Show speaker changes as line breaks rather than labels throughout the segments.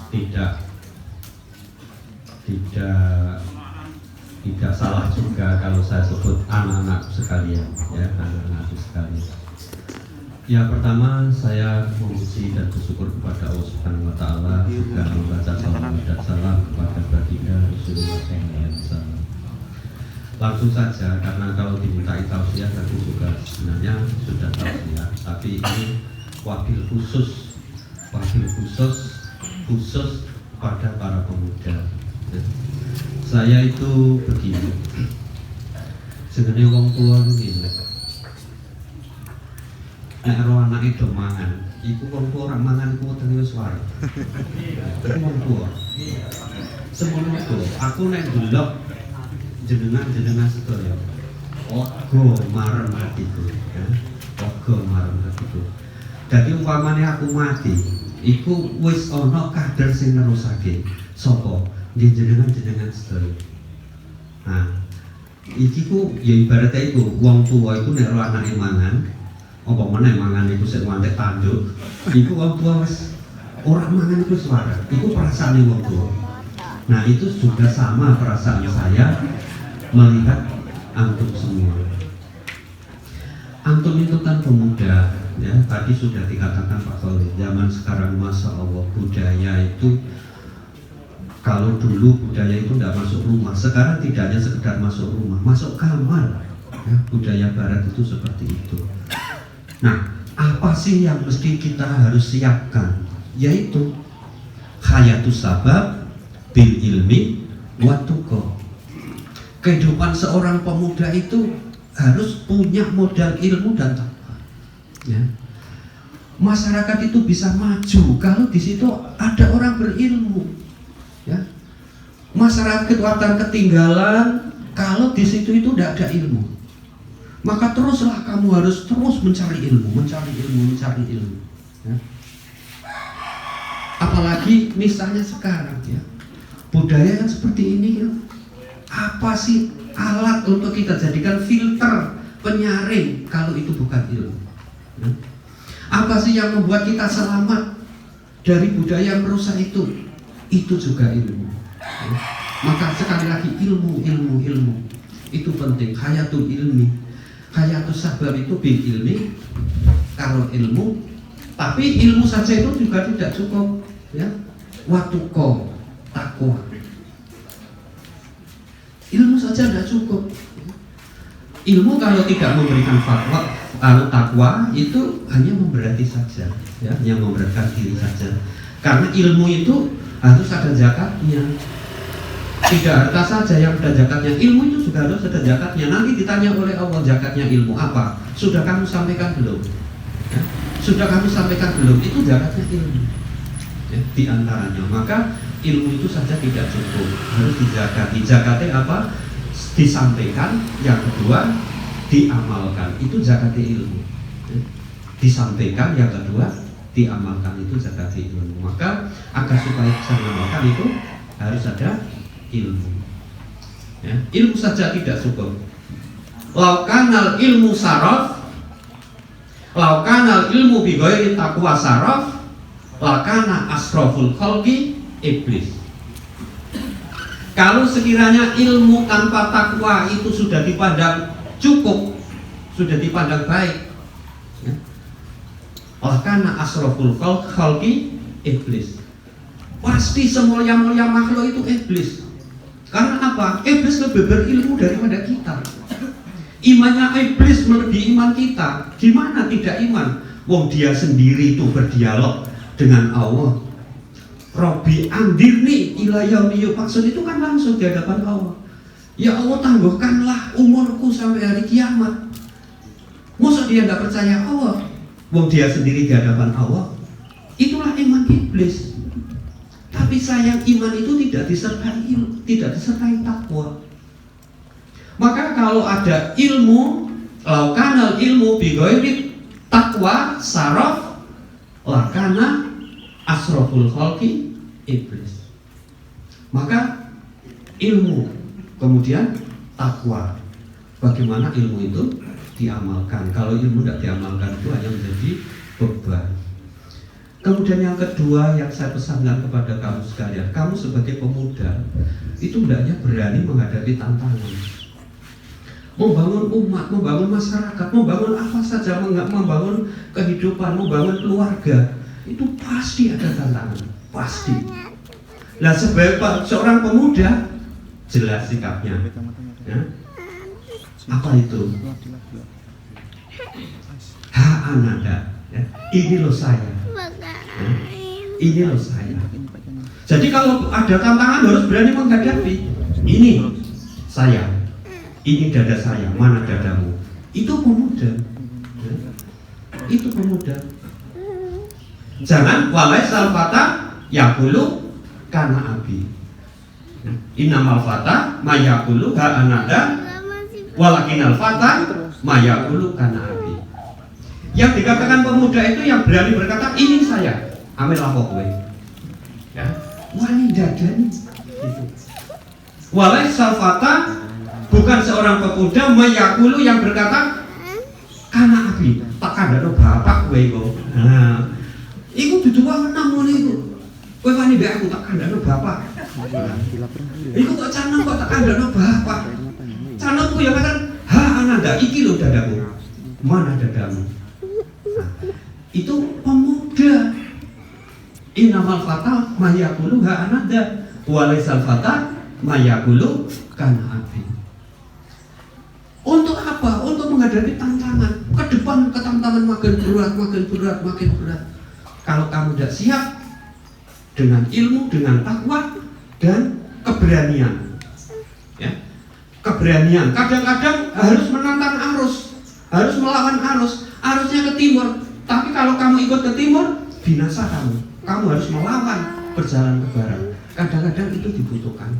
tidak tidak salah juga kalau saya sebut anak-anakku sekalian, ya, anak-anakku sekalian. Ya, pertama saya memuji dan bersyukur kepada Allah Subhanahu wa taala, juga membaca salam dan salam kepada baginda Rasulullah SAW. Langsung saja, karena kalau dimintai tausiah tadi juga sebenarnya sudah tausiah, tapi ini wakil khusus pada para pemuda. Saya itu begini, sebenarnya wong tua ini nek ro anake do mangan, iku wong tua ora mangan iku wetenge wis wae. Iku wong tua. Semono iku, aku nek ndelok jenengan sedaya. Ogo marem hatiku, ya. Ogo marem hatiku. Dadi umpamane aku mati, iku wis ana kader sing nerusake. Sapa? Jenengan sedaya. Nah, iki ku ya ibaratnya iku wong tua iku nek ro anake mangan, apa meneh mangan iku sing ngantek tanduk, iku wong tua wis ora mangan iku suara. Iku perasaane wong tua. Nah, itu juga sama perasaan saya melihat antum semua. Antum itu kan pemuda, ya. Tadi sudah dikatakan Pak Khalid, zaman sekarang Masya Allah budaya itu, kalau dulu budaya itu tidak masuk rumah, sekarang tidak hanya sekedar masuk rumah, masuk kamar, ya. Budaya Barat itu seperti itu. Nah, apa sih yang mesti kita harus siapkan? Yaitu hayatus sabab bil ilmi wa tuqa. Kehidupan seorang pemuda itu harus punya modal ilmu dan takwa. Ya. Masyarakat itu bisa maju kalau di situ ada orang berilmu. Ya. Masyarakat akan ketinggalan kalau di situ itu tidak ada ilmu. Maka teruslah kamu harus terus mencari ilmu. Ya. Apalagi misalnya sekarang, ya, budaya yang seperti ini, ya. Apa sih alat untuk kita jadikan filter penyaring kalau itu bukan ilmu? Ya. Apa sih yang membuat kita selamat dari budaya yang merusak itu? Itu juga ilmu. Ya. Maka sekali lagi ilmu itu penting. Hayatul ilmi, hayatus sabab itu bil ilmi. Kalau ilmu, tapi ilmu saja itu juga tidak cukup, ya. Watuko, takwa. Ilmu saja tidak cukup. Ilmu kalau tidak memberikan fatwa, kalau takwa itu hanya memberati saja, ya, yang memberatkan diri saja. Karena ilmu itu harus ada zakatnya. Tidak harta saja yang ada zakatnya, ilmu itu juga harus ada zakatnya. Nanti ditanya oleh Allah, zakatnya ilmu apa? Sudah kamu sampaikan belum? Ya? Sudah kamu sampaikan belum? Itu zakatnya ilmu, ya, di antaranya. Maka ilmu itu saja tidak cukup, harus dizakati. Zakatnya apa? Disampaikan. Yang kedua, diamalkan. Itu zakatnya ilmu, ya. Disampaikan. Yang kedua, diamalkan. Itu zakatnya ilmu. Maka agar supaya bisa mengamalkan itu harus ada ilmu, ya. Ilmu saja tidak cukup. Laukanal ilmu saraf, laukanal ilmu bighairi taqwa saraf, lakana asraful khalqi iblis. Kalau sekiranya ilmu tanpa takwa itu sudah dipandang cukup, sudah dipandang baik, ya, lakana asraful khalqi iblis. Pasti semulia-mulia makhluk itu iblis. Karena apa? Iblis lebih berilmu daripada kita. Imannya iblis melebihi iman kita. Gimana tidak iman? Wong dia sendiri itu berdialog dengan Allah. Robbi andirni ila yaumi yub'atsun, itu kan langsung di hadapan Allah. Ya Allah, tangguhkanlah umurku sampai hari kiamat. Masa dia tidak percaya Allah? Wong dia sendiri di hadapan Allah. Itulah iman iblis. Tapi sayang, iman itu tidak disertai takwa. Maka kalau ada ilmu, laukanal ilmu bighairi takwa saraf, lakana asraful khalqi iblis. Maka ilmu, kemudian takwa. Bagaimana ilmu itu diamalkan? Kalau ilmu tidak diamalkan itu hanya menjadi beban. Kemudian yang kedua yang saya pesankan kepada kamu sekalian, kamu sebagai pemuda itu hendaknya berani menghadapi tantangan. Membangun umat, membangun masyarakat, membangun apa saja, membangun kehidupan, membangun keluarga, itu pasti ada tantangan, pasti. Nah, sebagai seorang pemuda, jelas sikapnya. Ya. Apa itu? Ha ananda, ya. Ini loh saya. Ya. Ini loh saya. Jadi kalau ada tantangan harus berani menghadapi. Ini saya. Ini dada saya, mana dadamu? Itu pemuda. Ya. Itu pemuda. Jangan walai salfata yakulu kana abi. Innamal fata mayakulu ha anada walakinal fata mayakulu kana abi. Yang dikatakan pemuda itu yang berani berkata ini saya. Amil apa kowe? Ya. Wani dadani. Gitu. Walai salfata bukan seorang pemuda mayakulu yang berkata kana abi. Tak kandhano bapak kowe kok. Nah, iku dudu wewenang ngono iku. Kowe wani mbek aku tak kandhano bapak. Iku kok canang kok tak kandhano bapak. Canangku ya katakan, "Ha ananda, iki lho dadaku." Mana dadamu? Nah, itu pemuda. Innamal fata mayaqulu ha ananda wa laysal fata mayaqulu kana abi. Untuk apa? Untuk menghadapi tantangan. Ke depan ke tantangan makin berat, makin berat, makin berat. Kalau kamu tidak siap dengan ilmu, dengan takwa dan keberanian, ya, keberanian. Kadang-kadang harus menantang arus, harus melawan arus. Arusnya ke timur, tapi kalau kamu ikut ke timur, binasa kamu. Kamu harus melawan, berjalan ke barat. Kadang-kadang itu dibutuhkan.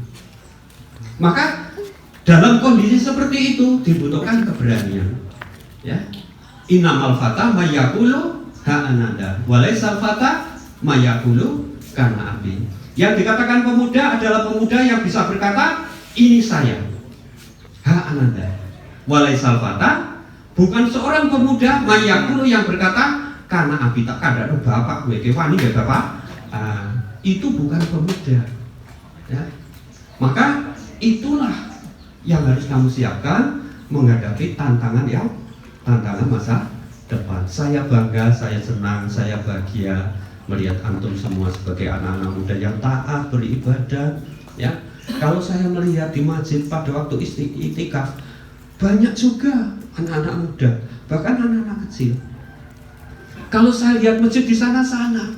Maka dalam kondisi seperti itu dibutuhkan keberanian. Ya, innamal fata mayaqulu ha ananda walaysal fata mayaqulu kana abi. Yang dikatakan pemuda adalah pemuda yang bisa berkata ini saya. Ha ananda walaysal fata bukan seorang pemuda mayaqulu yang berkata kana abi tak kandhano bapak kowe ke wani ya bapak. Itu bukan pemuda. Ya. Maka itulah yang harus kamu siapkan menghadapi tantangan masa depan. Saya bangga, saya senang, saya bahagia melihat antum semua sebagai anak-anak muda yang taat beribadah. Ya, kalau saya melihat di masjid pada waktu iktikaf banyak juga anak-anak muda, bahkan anak-anak kecil. Kalau saya lihat masjid di sana-sana,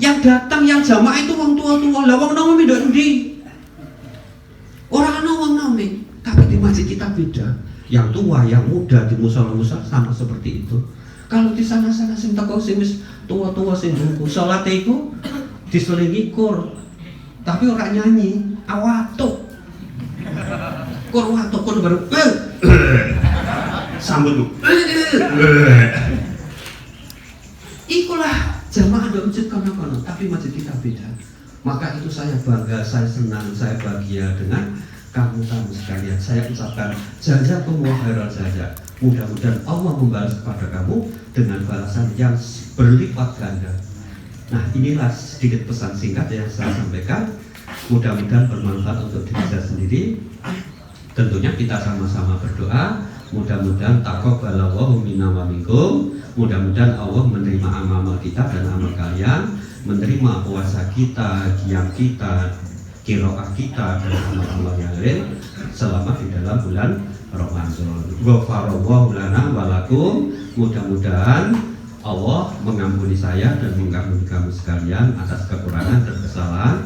yang datang yang jamaah itu wong tua-tua, lah wong nom ndok ndi? Ora ana wong nome, tapi di masjid kita beda. Yang tua, yang muda di musala-musala sama seperti itu. Kalau di sana-sana sing teko sing wis tua-tua sing bungku salate iku diselingi kur. Tapi ora nyanyi, awatuk. Kur watuk kur baru sambut lu. Ikulah jamaah di masjid kono-kono, tapi masjid kita beda. Maka itu saya bangga, saya senang, saya bahagia dengan kamu-kamu sekalian. Saya ucapkan jazakumullahu khairal jazaa. Mudah-mudahan Allah membalas kepada kamu dengan balasan yang berlipat ganda. Nah, inilah sedikit pesan singkat yang saya sampaikan. Mudah-mudahan bermanfaat untuk diri saya sendiri. Tentunya kita sama-sama berdoa. Mudah-mudahan taqabbalallahu minna wa minkum. Mudah-mudahan Allah menerima amal kita dan amal kalian, menerima puasa kita, qiyam kita, qiraah kita dan amal-amal yang lain selama di dalam bulan Ramadan. Ghafarallahu lana wa lakum. Mudah-mudahan Allah mengampuni saya dan mengampuni kamu sekalian atas kekurangan dan kesalahan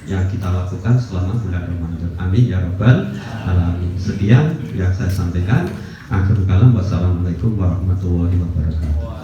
yang kita lakukan selama bulan Ramadan. Amin ya rabbal alamin. Sekian yang saya sampaikan. Akhirul kalam, wassalamualaikum warahmatullahi wabarakatuh.